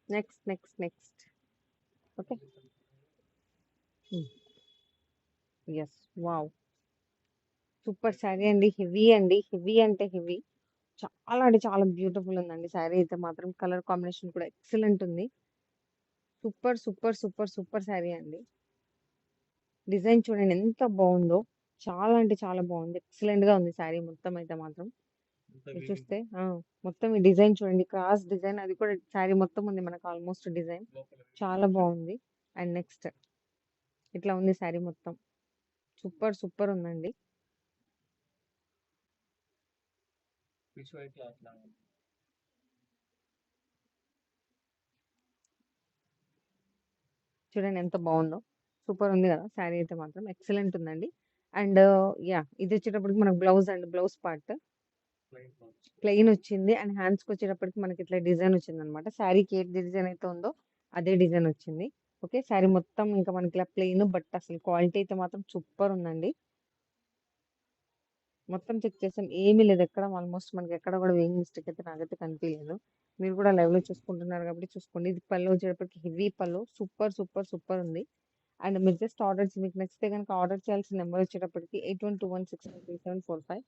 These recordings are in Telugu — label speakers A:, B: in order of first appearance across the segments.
A: Next. Okay. Yes. Wow! Super sari అండి. హెవీ అండి. హెవీ అంటే హెవీ. చాలా అంటే చాలా బ్యూటిఫుల్ ఉందండి శారీ అయితే మాత్రం. కలర్ కాంబినేషన్ కూడా ఎక్సలెంట్ ఉంది. Super, super, super, super sari అండి. డిజైన్ చూడండి ఎంత బావుందో. చాలా అంటే చాలా బావుంది. ఎక్సలెంట్‌గా ఉంది శారీ మొత్తం అయితే మాత్రం. మీరు చూస్తే మొత్తం ఈ డిజైన్ చూడండి. క్రాస్ డిజైన్ అది కూడా శారీ మొత్తం ఉంది మనకు ఆల్మోస్ట్ డిజైన్. చాలా బావుంది. అండ్ నెక్స్ట్ ఇట్లా ఉంది శారీ మొత్తం. సూపర్, సూపర్ ఉందండి. చూడండి ఎంత బావుందో. సూపర్ ఉంది గదా! శారీ అయితే మాత్రం ఎక్సలెంట్ ఉందండి. And yeah! ఇదొచ్చేటప్పటికి మనకు బ్లౌజ్ అండి. బ్లౌజ్ పార్ట్ ప్లెయిన్ వచ్చింది. అండ్ హ్యాండ్స్‌కొచ్చేటప్పటికి మనకి ఇట్లా డిజైన్ వచ్చిందనమాట. శారీకి ఏ డిజైన్ అయితే ఉందో అదే డిజైన్ వచ్చింది. ఓకే. శారీ మొత్తం ఇంకా మనకి ఇలా ప్లెయిన్ బట్ అసలు క్వాలిటీ అయితే మాత్రం సూపర్ ఉందండి. మొత్తం చెక్ చేసాం. ఏమీ లేదు. ఎక్కడ ఆల్మోస్ట్ మనకి ఎక్కడ కూడా వేయింగ్ మిస్టేక్ అయితే నాకైతే కనిపియలేదు. మీరు కూడా లైవ్‌లో చూసుకుంటున్నారు కాబట్టి చూసుకోండి. ఇది పళ్ళు వచ్చేటప్పటికి హెవీ పళ్ళు. సూపర్, సూపర్, సూపర్ ఉంది. అండ్ మీరు జస్ట్ మీకు నచ్చితే గనుక ఆర్డర్ చేయాల్సిన నెంబర్ వచ్చేటప్పటికి 8121653745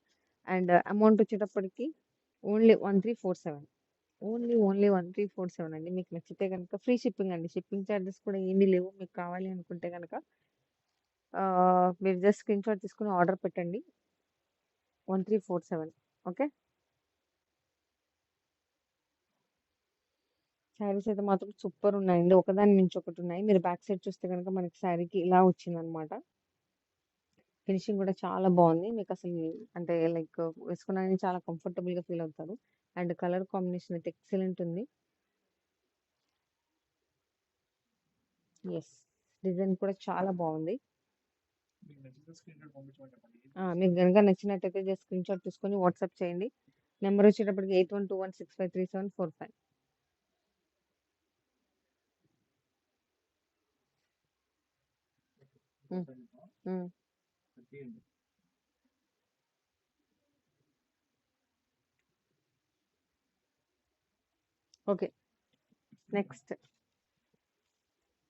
A: అండ్ అమౌంట్ వచ్చేటప్పటికి ఓన్లీ 1347. ఓన్లీ 1347 అండి. మీకు నచ్చితే గనుక ఫ్రీ షిప్పింగ్ అండి. షిప్పింగ్ చార్జెస్ కూడా ఏమీ లేవు. మీకు కావాలి అనుకుంటే గనక మీరు జస్ట్ స్క్రీన్‌షాట్ తీసుకొని ఆర్డర్ పెట్టండి. 1347. ఓకే. శారీస్ అయితే మాత్రం సూపర్ ఉన్నాయండి. ఒకదాని మించి ఒకటి ఉన్నాయి. మీరు బ్యాక్ సైడ్ చూస్తే గనుక మనకి శారీకి ఇలా వచ్చిందనమాట. ఫినిషింగ్ కూడా చాలా బావుంది. మీకసలు అంటే లైక్ వేసుకున్నాగానే చాలా కంఫర్టబుల్‌గా ఫీల్ అవుతారు. అండ్ కలర్ కాంబినేషన్ అయితే ఎక్సలెంట్ ఉంది. యెస్. డిజైన్ కూడా చాలా బావుంది. మీకు గనుక నచ్చినట్టయితే జస్ట్ స్క్రీన్‌షాట్ తీసుకొని వాట్సాప్ చేయండి. నెంబర్ వచ్చేటప్పటికి 8121653745. హ్మ్. హ్మ్. ఓకే. నెక్స్ట్.